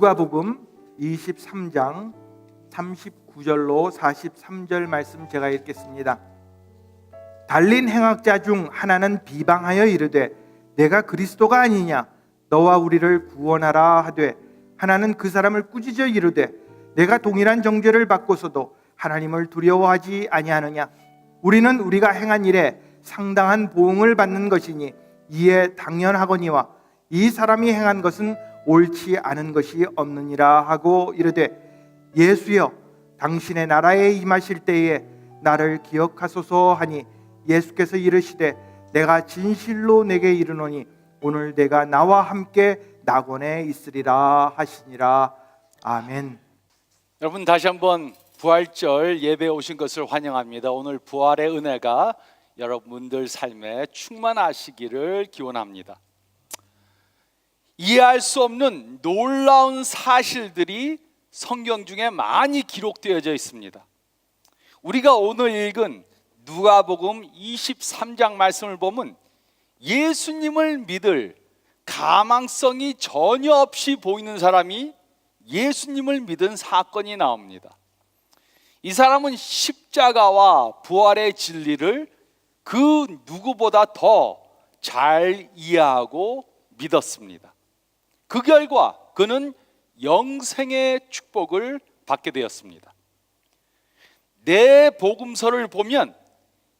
누가복음 23장 39절로 43절 말씀 제가 읽겠습니다. 달린 행악자 중 하나는 비방하여 이르되 내가 그리스도가 아니냐 너와 우리를 구원하라 하되, 하나는 그 사람을 꾸짖어 이르되 내가 동일한 정죄를 받고서도 하나님을 두려워하지 아니하느냐. 우리는 우리가 행한 일에 상당한 보응을 받는 것이니 이에 당연하거니와 이 사람이 행한 것은 옳지 않은 것이 없느니라 하고 이르되, 예수여 당신의 나라에 임하실 때에 나를 기억하소서 하니, 예수께서 이르시되 내가 진실로 내게 이르노니 오늘 내가 나와 함께 낙원에 있으리라 하시니라. 아멘. 여러분, 다시 한번 부활절 예배에 오신 것을 환영합니다. 오늘 부활의 은혜가 여러분들 삶에 충만하시기를 기원합니다. 이해할 수 없는 놀라운 사실들이 성경 중에 많이 기록되어져 있습니다. 우리가 오늘 읽은 누가복음 23장 말씀을 보면 예수님을 믿을 가망성이 전혀 없이 보이는 사람이 예수님을 믿은 사건이 나옵니다. 이 사람은 십자가와 부활의 진리를 그 누구보다 더 잘 이해하고 믿었습니다. 그 결과 그는 영생의 축복을 받게 되었습니다. 내 복음서를 보면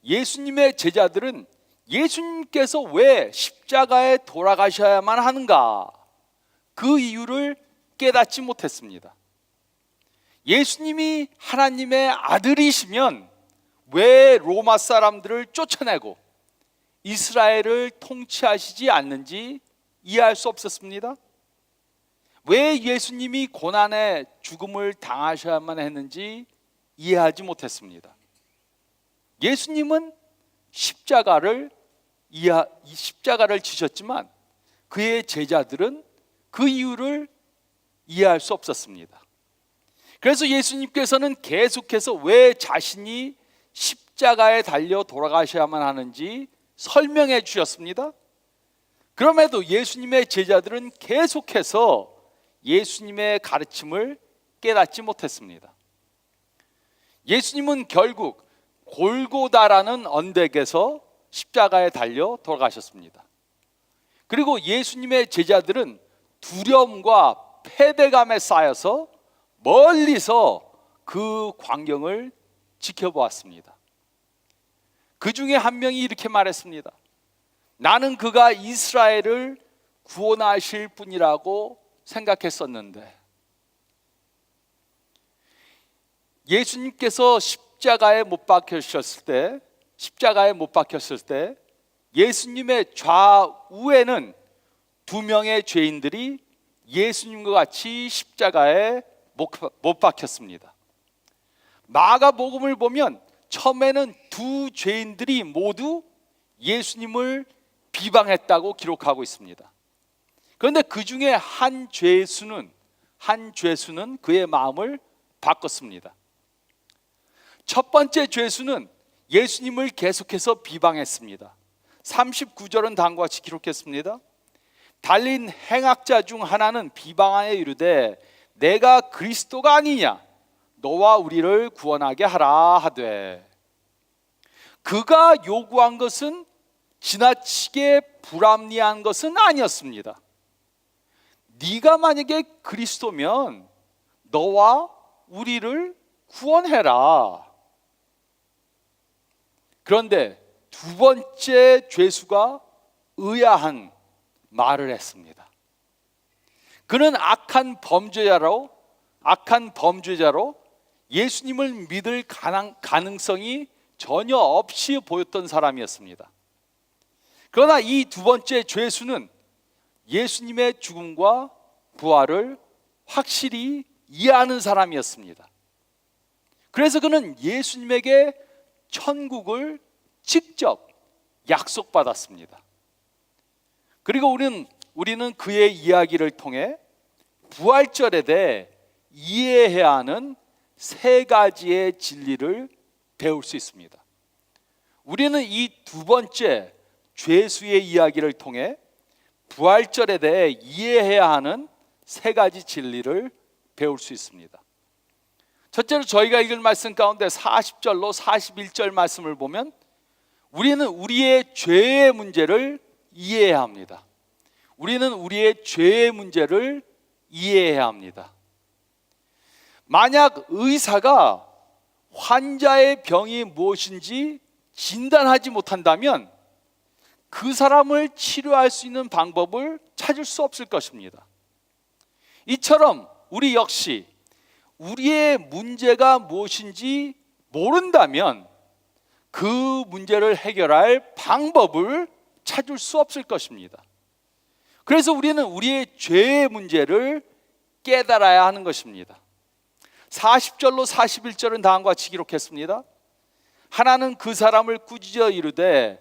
예수님의 제자들은 예수님께서 왜 십자가에 돌아가셔야만 하는가, 그 이유를 깨닫지 못했습니다. 예수님이 하나님의 아들이시면 왜 로마 사람들을 쫓아내고 이스라엘을 통치하시지 않는지 이해할 수 없었습니다. 왜 예수님이 고난의 죽음을 당하셔야만 했는지 이해하지 못했습니다. 예수님은 십자가를 지셨지만 그의 제자들은 그 이유를 이해할 수 없었습니다. 그래서 예수님께서는 계속해서 왜 자신이 십자가에 달려 돌아가셔야만 하는지 설명해 주셨습니다. 그럼에도 예수님의 제자들은 계속해서 예수님의 가르침을 깨닫지 못했습니다. 예수님은 결국 골고다라는 언덕에서 십자가에 달려 돌아가셨습니다. 그리고 예수님의 제자들은 두려움과 패배감에 쌓여서 멀리서 그 광경을 지켜보았습니다. 그 중에 한 명이 이렇게 말했습니다. 나는 그가 이스라엘을 구원하실 분이라고 생각했었는데, 예수님께서 십자가에 못 박혔을 때 예수님의 좌우에는 두 명의 죄인들이 예수님과 같이 십자가에 못 박혔습니다. 마가복음을 보면 처음에는 두 죄인들이 모두 예수님을 비방했다고 기록하고 있습니다. 그런데 그 중에 한 죄수는 그의 마음을 바꿨습니다. 첫 번째 죄수는 예수님을 계속해서 비방했습니다. 39절은 다음과 같이 기록했습니다. 달린 행악자 중 하나는 비방하여 이르되 내가 그리스도가 아니냐 너와 우리를 구원하게 하라 하되, 그가 요구한 것은 지나치게 불합리한 것은 아니었습니다. 네가 만약에 그리스도면 너와 우리를 구원해라. 그런데 두 번째 죄수가 의아한 말을 했습니다. 그는 악한 범죄자로 예수님을 믿을 가능성이 전혀 없이 보였던 사람이었습니다. 그러나 이 두 번째 죄수는 예수님의 죽음과 부활을 확실히 이해하는 사람이었습니다. 그래서 그는 예수님에게 천국을 직접 약속받았습니다. 그리고 우리는 그의 이야기를 통해 부활절에 대해 이해해야 하는 세 가지의 진리를 배울 수 있습니다. 우리는 이 두 번째 죄수의 이야기를 통해 부활절에 대해 이해해야 하는 세 가지 진리를 배울 수 있습니다. 첫째로 저희가 읽은 말씀 가운데 40절로 41절 말씀을 보면 우리는 우리의 죄의 문제를 이해해야 합니다. 우리는 우리의 죄의 문제를 이해해야 합니다. 만약 의사가 환자의 병이 무엇인지 진단하지 못한다면 그 사람을 치료할 수 있는 방법을 찾을 수 없을 것입니다. 이처럼 우리 역시 우리의 문제가 무엇인지 모른다면 그 문제를 해결할 방법을 찾을 수 없을 것입니다. 그래서 우리는 우리의 죄의 문제를 깨달아야 하는 것입니다. 40절로 41절은 다음과 같이 기록했습니다. 하나는 그 사람을 꾸짖어 이르되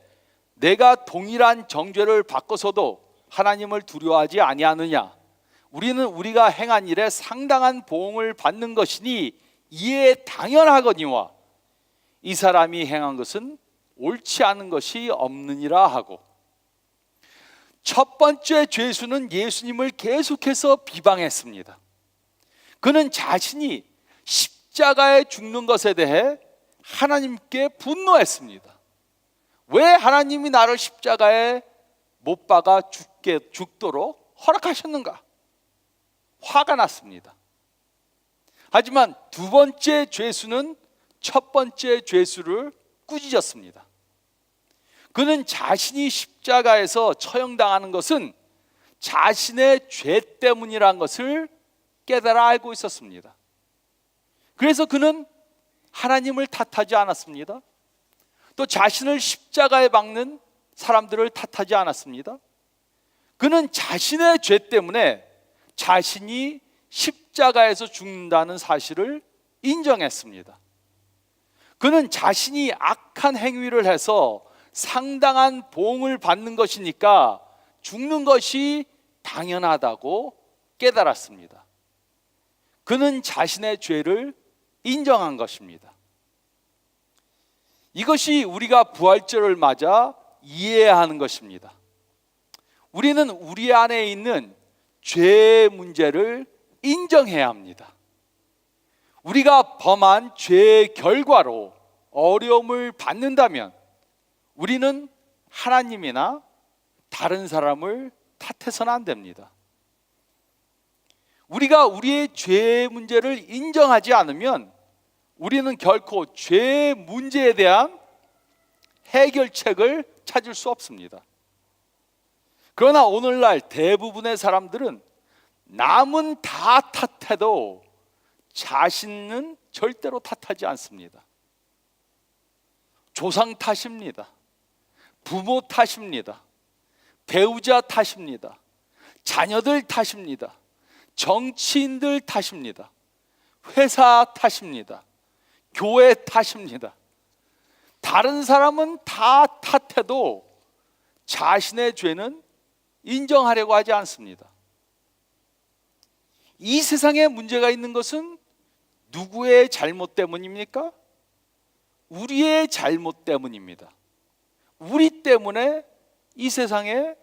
내가 동일한 정죄를 받고서도 하나님을 두려워하지 아니하느냐. 우리는 우리가 행한 일에 상당한 보응을 받는 것이니 이에 당연하거니와 이 사람이 행한 것은 옳지 않은 것이 없느니라 하고, 첫 번째 죄수는 예수님을 계속해서 비방했습니다. 그는 자신이 십자가에 죽는 것에 대해 하나님께 분노했습니다. 왜 하나님이 나를 십자가에 못 박아 죽도록 허락하셨는가? 화가 났습니다. 하지만 두 번째 죄수는 첫 번째 죄수를 꾸짖었습니다. 그는 자신이 십자가에서 처형당하는 것은 자신의 죄 때문이라는 것을 깨달아 알고 있었습니다. 그래서 그는 하나님을 탓하지 않았습니다. 또 자신을 십자가에 박는 사람들을 탓하지 않았습니다. 그는 자신의 죄 때문에 자신이 십자가에서 죽는다는 사실을 인정했습니다. 그는 자신이 악한 행위를 해서 상당한 보응을 받는 것이니까 죽는 것이 당연하다고 깨달았습니다. 그는 자신의 죄를 인정한 것입니다. 이것이 우리가 부활절을 맞아 이해해야 하는 것입니다. 우리는 우리 안에 있는 죄의 문제를 인정해야 합니다. 우리가 범한 죄의 결과로 어려움을 받는다면 우리는 하나님이나 다른 사람을 탓해서는 안 됩니다. 우리가 우리의 죄의 문제를 인정하지 않으면 우리는 결코 죄의 문제에 대한 해결책을 찾을 수 없습니다. 그러나 오늘날 대부분의 사람들은 남은 다 탓해도 자신은 절대로 탓하지 않습니다. 조상 탓입니다. 부모 탓입니다. 배우자 탓입니다. 자녀들 탓입니다. 정치인들 탓입니다. 회사 탓입니다. 교회 탓입니다. 다른 사람은 다 탓해도 자신의 죄는 인정하려고 하지 않습니다. 이 세상에 문제가 있는 것은 누구의 잘못 때문입니까? 우리의 잘못 때문입니다. 우리 때문에 이 세상에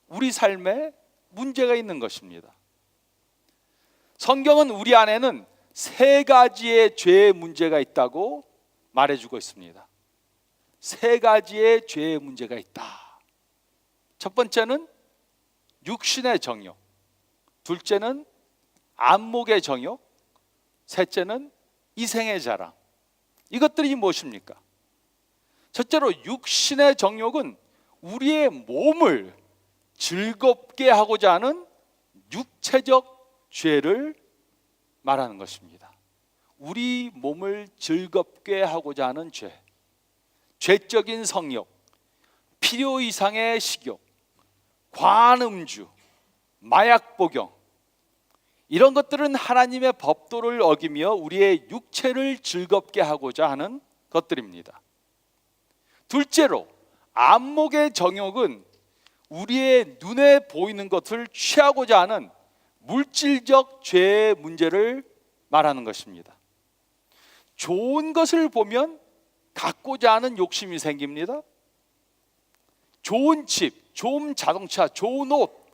우리 삶에 문제가 있는 것입니다. 성경은 우리 안에는 세 가지의 죄의 문제가 있다고 말해주고 있습니다. 세 가지의 죄의 문제가 있다. 첫 번째는 육신의 정욕, 둘째는 안목의 정욕, 셋째는 이생의 자랑. 이것들이 무엇입니까? 첫째로 육신의 정욕은 우리의 몸을 즐겁게 하고자 하는 육체적 죄를 말하는 것입니다. 우리 몸을 즐겁게 하고자 하는 죄, 죄적인 성욕, 필요 이상의 식욕, 과한 음주, 마약 복용, 이런 것들은 하나님의 법도를 어기며 우리의 육체를 즐겁게 하고자 하는 것들입니다. 둘째로 안목의 정욕은 우리의 눈에 보이는 것을 취하고자 하는 물질적 죄의 문제를 말하는 것입니다. 좋은 것을 보면 갖고자 하는 욕심이 생깁니다. 좋은 집, 좋은 자동차, 좋은 옷,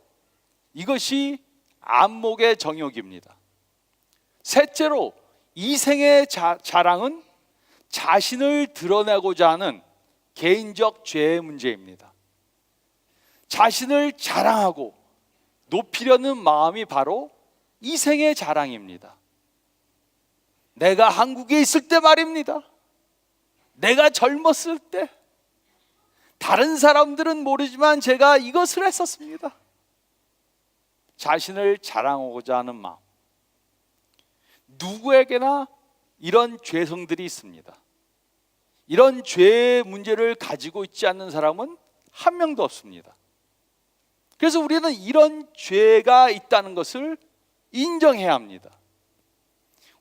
이것이 안목의 정욕입니다. 셋째로 이생의 자랑은 자신을 드러내고자 하는 개인적 죄의 문제입니다. 자신을 자랑하고 높이려는 마음이 바로 이생의 자랑입니다. 내가 한국에 있을 때 말입니다. 내가 젊었을 때 다른 사람들은 모르지만 제가 이것을 했었습니다. 자신을 자랑하고자 하는 마음. 누구에게나 이런 죄성들이 있습니다. 이런 죄의 문제를 가지고 있지 않는 사람은 한 명도 없습니다. 그래서 우리는 이런 죄가 있다는 것을 인정해야 합니다.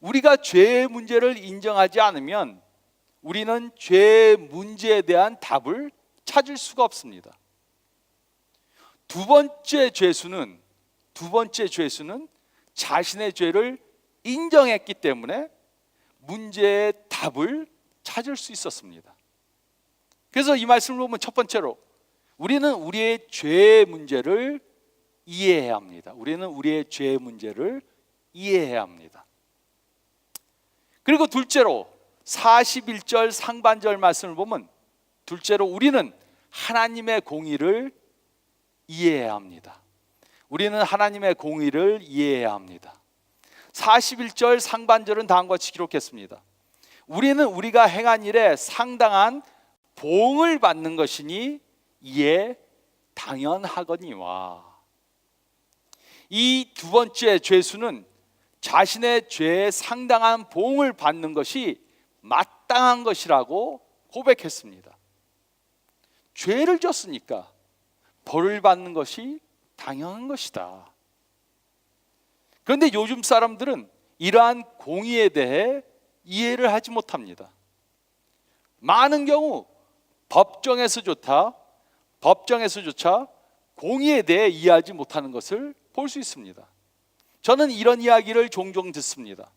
우리가 죄의 문제를 인정하지 않으면 우리는 죄의 문제에 대한 답을 찾을 수가 없습니다. 두 번째 죄수는 자신의 죄를 인정했기 때문에 문제의 답을 찾을 수 있었습니다. 그래서 이 말씀을 보면 첫 번째로 우리는 우리의 죄의 문제를 이해해야 합니다. 우리는 우리의 죄의 문제를 이해해야 합니다. 그리고 둘째로 41절 상반절 말씀을 보면 둘째로 우리는 하나님의 공의를 이해해야 합니다. 우리는 하나님의 공의를 이해해야 합니다. 41절 상반절은 다음과 같이 기록했습니다. 우리는 우리가 행한 일에 상당한 보응을 받는 것이니 이에 당연하거니와. 이 두 번째 죄수는 자신의 죄에 상당한 보응을 받는 것이 마땅한 것이라고 고백했습니다. 죄를 졌으니까 벌을 받는 것이 당연한 것이다. 그런데 요즘 사람들은 이러한 공의에 대해 이해를 하지 못합니다. 많은 경우 법정에서조차 공의에 대해 이해하지 못하는 것을 볼 수 있습니다. 저는 이런 이야기를 종종 듣습니다.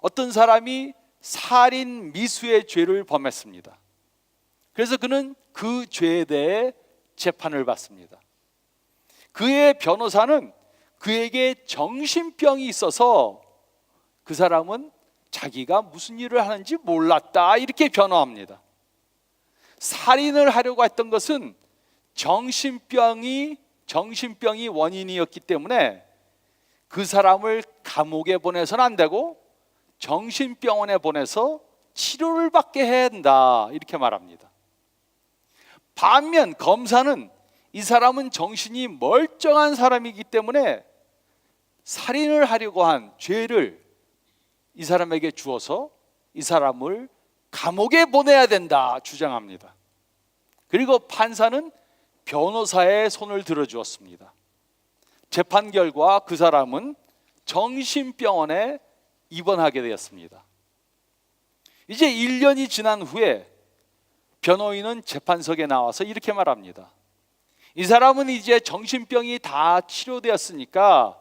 어떤 사람이 살인 미수의 죄를 범했습니다. 그래서 그는 그 죄에 대해 재판을 받습니다. 그의 변호사는 그에게 정신병이 있어서 그 사람은 자기가 무슨 일을 하는지 몰랐다 이렇게 변호합니다. 살인을 하려고 했던 것은 정신병이 원인이었기 때문에 그 사람을 감옥에 보내서는 안 되고 정신병원에 보내서 치료를 받게 해야 한다 이렇게 말합니다. 반면 검사는 이 사람은 정신이 멀쩡한 사람이기 때문에 살인을 하려고 한 죄를 이 사람에게 주어서 이 사람을 감옥에 보내야 된다 주장합니다. 그리고 판사는 변호사의 손을 들어주었습니다. 재판 결과 그 사람은 정신병원에 입원하게 되었습니다. 이제 1년이 지난 후에 변호인은 재판석에 나와서 이렇게 말합니다. 이 사람은 이제 정신병이 다 치료되었으니까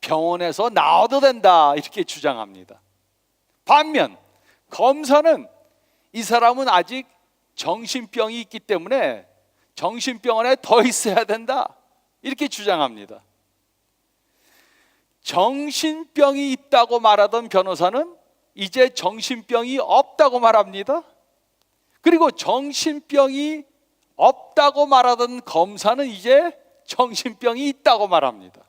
병원에서 나와도 된다 이렇게 주장합니다. 반면 검사는 이 사람은 아직 정신병이 있기 때문에 정신병원에 더 있어야 된다 이렇게 주장합니다. 정신병이 있다고 말하던 변호사는 이제 정신병이 없다고 말합니다. 그리고 정신병이 없다고 말하던 검사는 이제 정신병이 있다고 말합니다.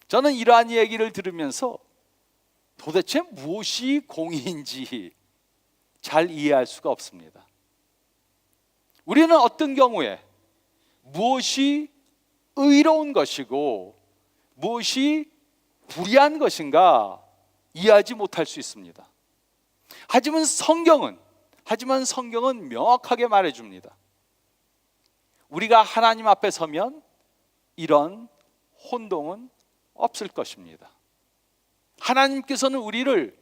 저는 이러한 얘기를 들으면서 도대체 무엇이 공의인지 잘 이해할 수가 없습니다. 우리는 어떤 경우에 무엇이 의로운 것이고 무엇이 불의한 것인가 이해하지 못할 수 있습니다. 하지만 성경은 명확하게 말해줍니다. 우리가 하나님 앞에 서면 이런 혼동은 없을 것입니다. 하나님께서는 우리를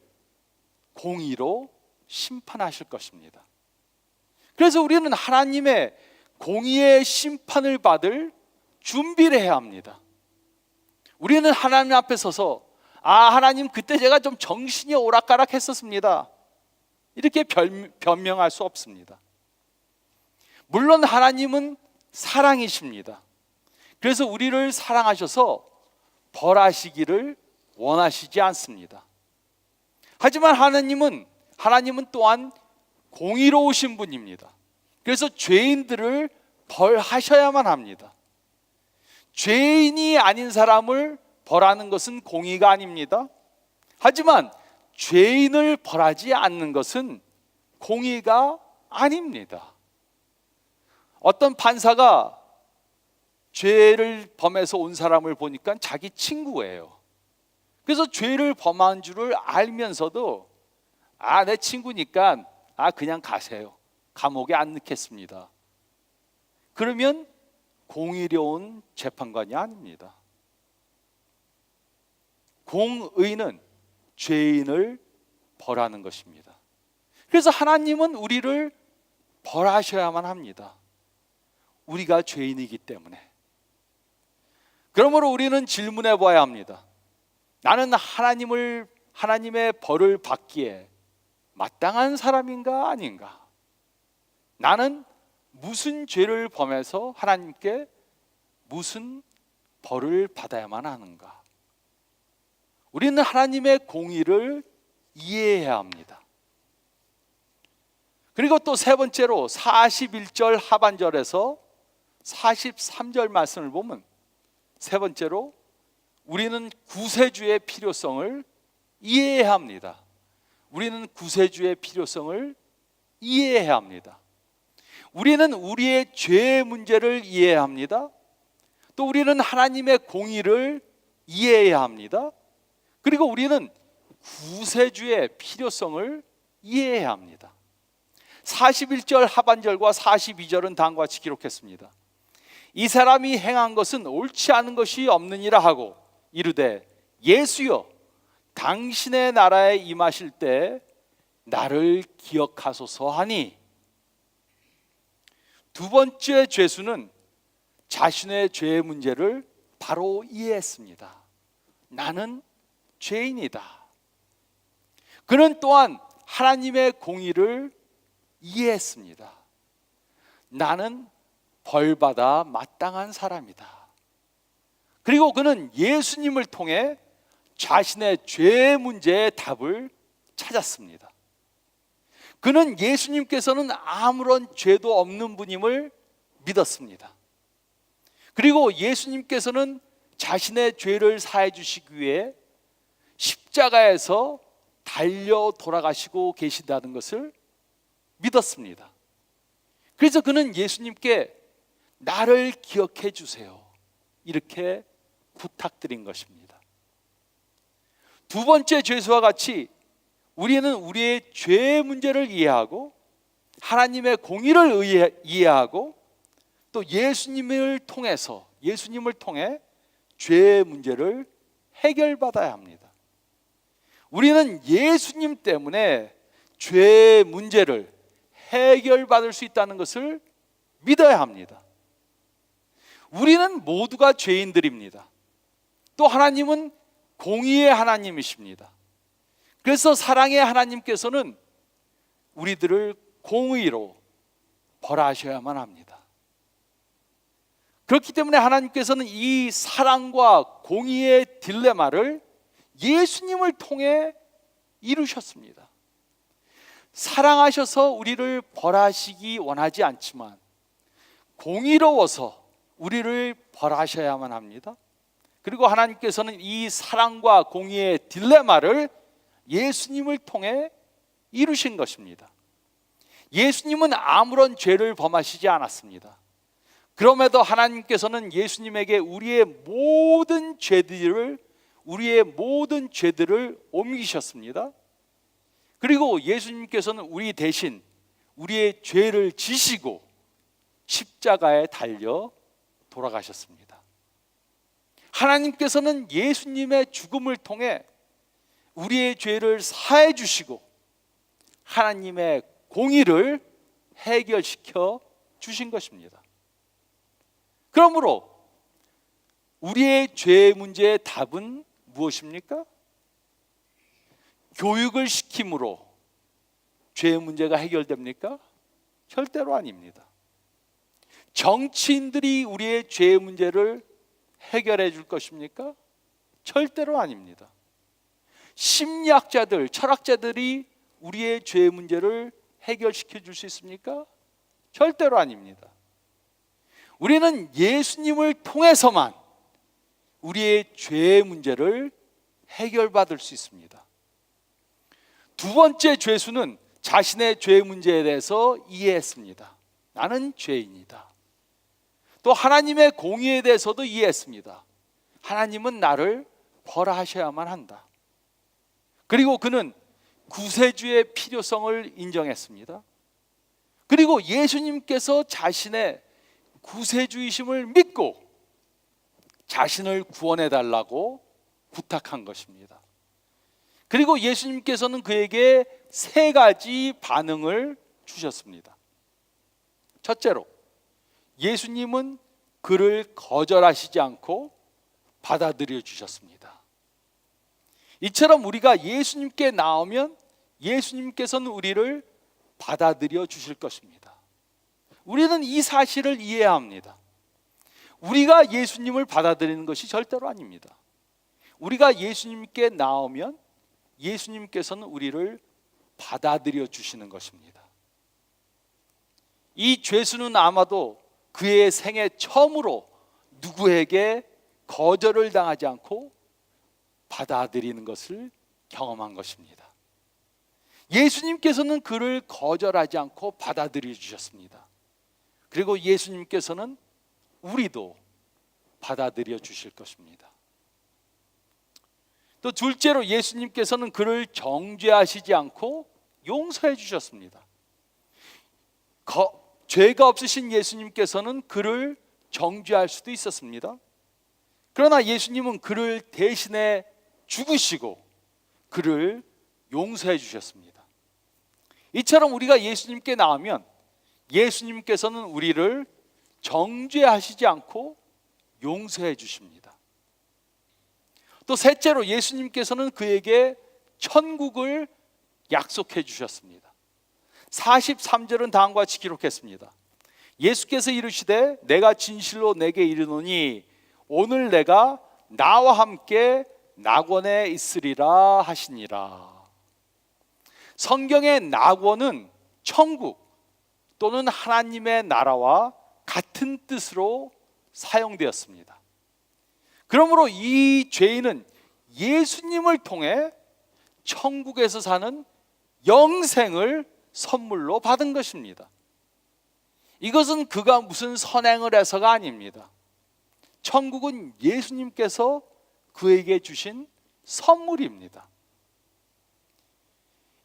공의로 심판하실 것입니다. 그래서 우리는 하나님의 공의의 심판을 받을 준비를 해야 합니다. 우리는 하나님 앞에 서서 하나님 그때 제가 좀 정신이 오락가락했었습니다 이렇게 변명할 수 없습니다. 물론 하나님은 사랑이십니다. 그래서 우리를 사랑하셔서 벌하시기를 원하시지 않습니다. 하지만 하나님은 또한 공의로우신 분입니다. 그래서 죄인들을 벌하셔야만 합니다. 죄인이 아닌 사람을 벌하는 것은 공의가 아닙니다. 하지만 죄인을 벌하지 않는 것은 공의가 아닙니다. 어떤 판사가 죄를 범해서 온 사람을 보니까 자기 친구예요. 그래서 죄를 범한 줄을 알면서도 내 친구니까 그냥 가세요. 감옥에 안 넣겠습니다. 그러면 공의로운 재판관이 아닙니다. 공의는 죄인을 벌하는 것입니다. 그래서 하나님은 우리를 벌하셔야만 합니다. 우리가 죄인이기 때문에. 그러므로 우리는 질문해 봐야 합니다. 나는 하나님의 벌을 받기에 마땅한 사람인가 아닌가? 나는 무슨 죄를 범해서 하나님께 무슨 벌을 받아야만 하는가? 우리는 하나님의 공의를 이해해야 합니다. 그리고 또 세 번째로 41절 하반절에서 43절 말씀을 보면 세 번째로 우리는 구세주의 필요성을 이해해야 합니다. 우리는 구세주의 필요성을 이해해야 합니다. 우리는 우리의 죄의 문제를 이해해야 합니다. 또 우리는 하나님의 공의를 이해해야 합니다. 그리고 우리는 구세주의 필요성을 이해해야 합니다. 41절 하반절과 42절은 다음과 같이 기록했습니다. 이 사람이 행한 것은 옳지 않은 것이 없느니라 하고 이르되 예수여 당신의 나라에 임하실 때 나를 기억하소서 하니, 두 번째 죄수는 자신의 죄의 문제를 바로 이해했습니다. 나는 죄인이다. 그는 또한 하나님의 공의를 이해했습니다. 나는 벌받아 마땅한 사람이다. 그리고 그는 예수님을 통해 자신의 죄의 문제의 답을 찾았습니다. 그는 예수님께서는 아무런 죄도 없는 분임을 믿었습니다. 그리고 예수님께서는 자신의 죄를 사해 주시기 위해 십자가에서 달려 돌아가시고 계신다는 것을 믿었습니다. 그래서 그는 예수님께 나를 기억해 주세요, 이렇게 부탁드린 것입니다. 두 번째 죄수와 같이 우리는 우리의 죄의 문제를 이해하고 하나님의 공의를 이해하고 또 예수님을 통해 죄의 문제를 해결받아야 합니다. 우리는 예수님 때문에 죄의 문제를 해결받을 수 있다는 것을 믿어야 합니다. 우리는 모두가 죄인들입니다. 또 하나님은 공의의 하나님이십니다. 그래서 사랑의 하나님께서는 우리들을 공의로 벌하셔야만 합니다. 그렇기 때문에 하나님께서는 이 사랑과 공의의 딜레마를 예수님을 통해 이루셨습니다. 사랑하셔서 우리를 벌하시기 원하지 않지만 공의로워서 우리를 벌하셔야만 합니다. 그리고 하나님께서는 이 사랑과 공의의 딜레마를 예수님을 통해 이루신 것입니다. 예수님은 아무런 죄를 범하시지 않았습니다. 그럼에도 하나님께서는 예수님에게 우리의 모든 죄들을 옮기셨습니다. 그리고 예수님께서는 우리 대신 우리의 죄를 지시고 십자가에 달려 돌아가셨습니다. 하나님께서는 예수님의 죽음을 통해 우리의 죄를 사해 주시고 하나님의 공의를 해결시켜 주신 것입니다. 그러므로 우리의 죄의 문제의 답은 무엇입니까? 교육을 시킴으로 죄의 문제가 해결됩니까? 절대로 아닙니다. 정치인들이 우리의 죄의 문제를 해결해 줄 것입니까? 절대로 아닙니다. 심리학자들, 철학자들이 우리의 죄의 문제를 해결시켜 줄 수 있습니까? 절대로 아닙니다. 우리는 예수님을 통해서만 우리의 죄의 문제를 해결받을 수 있습니다. 두 번째 죄수는 자신의 죄의 문제에 대해서 이해했습니다. 나는 죄인이다. 또 하나님의 공의에 대해서도 이해했습니다. 하나님은 나를 벌하셔야만 한다. 그리고 그는 구세주의 필요성을 인정했습니다. 그리고 예수님께서 자신의 구세주이심을 믿고 자신을 구원해 달라고 부탁한 것입니다. 그리고 예수님께서는 그에게 세 가지 반응을 주셨습니다. 첫째로, 예수님은 그를 거절하시지 않고 받아들여 주셨습니다. 이처럼 우리가 예수님께 나오면 예수님께서는 우리를 받아들여 주실 것입니다. 우리는 이 사실을 이해해야 합니다. 우리가 예수님을 받아들이는 것이 절대로 아닙니다. 우리가 예수님께 나오면 예수님께서는 우리를 받아들여 주시는 것입니다. 이 죄수는 아마도 그의 생애 처음으로 누구에게 거절을 당하지 않고 받아들이는 것을 경험한 것입니다. 예수님께서는 그를 거절하지 않고 받아들여 주셨습니다. 그리고 예수님께서는 우리도 받아들여 주실 것입니다. 또 둘째로, 예수님께서는 그를 정죄하시지 않고 용서해 주셨습니다. 죄가 없으신 예수님께서는 그를 정죄할 수도 있었습니다. 그러나 예수님은 그를 대신해 죽으시고 그를 용서해 주셨습니다. 이처럼 우리가 예수님께 나오면 예수님께서는 우리를 정죄하시지 않고 용서해 주십니다. 또 셋째로, 예수님께서는 그에게 천국을 약속해 주셨습니다. 43절은 다음과 같이 기록했습니다. 예수께서 이르시되 내가 진실로 내게 이르노니 오늘 내가 나와 함께 낙원에 있으리라 하시니라. 성경의 낙원은 천국 또는 하나님의 나라와 같은 뜻으로 사용되었습니다. 그러므로 이 죄인은 예수님을 통해 천국에서 사는 영생을 선물로 받은 것입니다. 이것은 그가 무슨 선행을 해서가 아닙니다. 천국은 예수님께서 그에게 주신 선물입니다.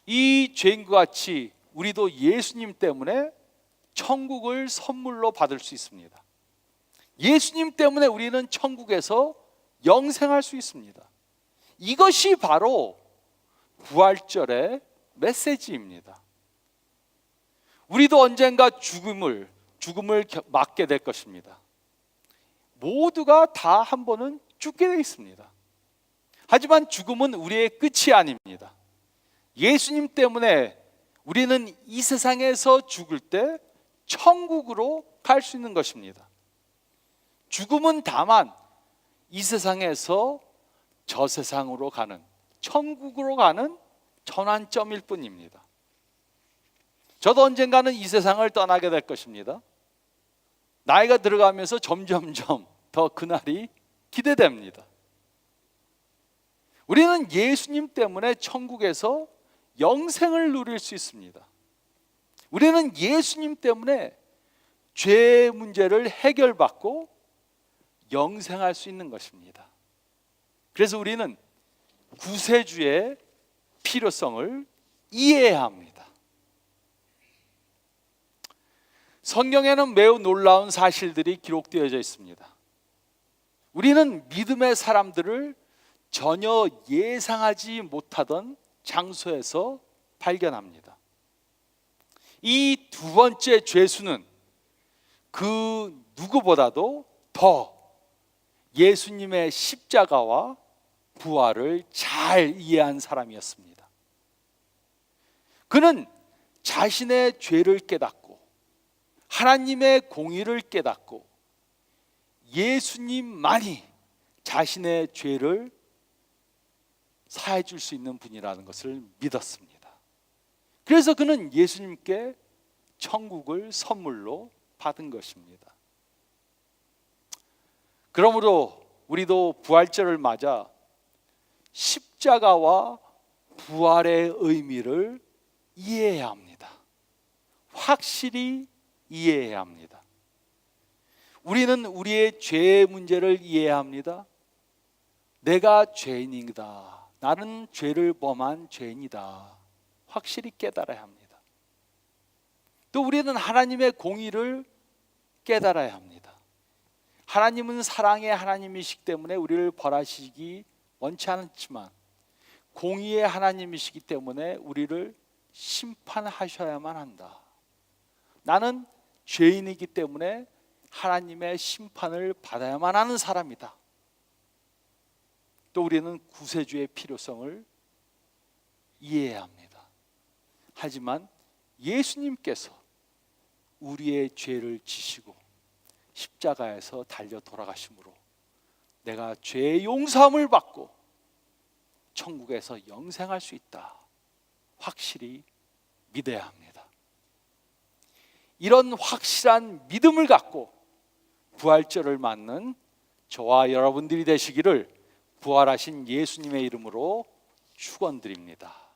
이 죄인과 같이 우리도 예수님 때문에 천국을 선물로 받을 수 있습니다. 예수님 때문에 우리는 천국에서 영생할 수 있습니다. 이것이 바로 부활절의 메시지입니다. 우리도 언젠가 죽음을 맞게 될 것입니다. 모두가 다 한 번은 죽게 되어 있습니다. 하지만 죽음은 우리의 끝이 아닙니다. 예수님 때문에 우리는 이 세상에서 죽을 때 천국으로 갈 수 있는 것입니다. 죽음은 다만 이 세상에서 저 세상으로 가는, 천국으로 가는 전환점일 뿐입니다. 저도 언젠가는 이 세상을 떠나게 될 것입니다. 나이가 들어가면서 점점점 더 그날이 기대됩니다. 우리는 예수님 때문에 천국에서 영생을 누릴 수 있습니다. 우리는 예수님 때문에 죄의 문제를 해결받고 영생할 수 있는 것입니다. 그래서 우리는 구세주의 필요성을 이해해야 합니다. 성경에는 매우 놀라운 사실들이 기록되어져 있습니다. 우리는 믿음의 사람들을 전혀 예상하지 못하던 장소에서 발견합니다. 이 두 번째 죄수는 그 누구보다도 더 예수님의 십자가와 부활을 잘 이해한 사람이었습니다. 그는 자신의 죄를 깨닫고 하나님의 공의를 깨닫고 예수님만이 자신의 죄를 사해 줄 수 있는 분이라는 것을 믿었습니다. 그래서 그는 예수님께 천국을 선물로 받은 것입니다. 그러므로 우리도 부활절을 맞아 십자가와 부활의 의미를 이해해야 합니다. 확실히 이해해야 합니다. 우리는 우리의 죄의 문제를 이해해야 합니다. 내가 죄인이다. 나는 죄를 범한 죄인이다. 확실히 깨달아야 합니다. 또 우리는 하나님의 공의를 깨달아야 합니다. 하나님은 사랑의 하나님이시기 때문에 우리를 벌하시기 원치 않지만 공의의 하나님이시기 때문에 우리를 심판하셔야만 한다. 나는 죄인이기 때문에 하나님의 심판을 받아야만 하는 사람이다. 또 우리는 구세주의 필요성을 이해해야 합니다. 하지만 예수님께서 우리의 죄를 지시고 십자가에서 달려 돌아가심으로 내가 죄의 용서함을 받고 천국에서 영생할 수 있다. 확실히 믿어야 합니다. 이런 확실한 믿음을 갖고 부활절을 맞는 저와 여러분들이 되시기를 부활하신 예수님의 이름으로 축원드립니다.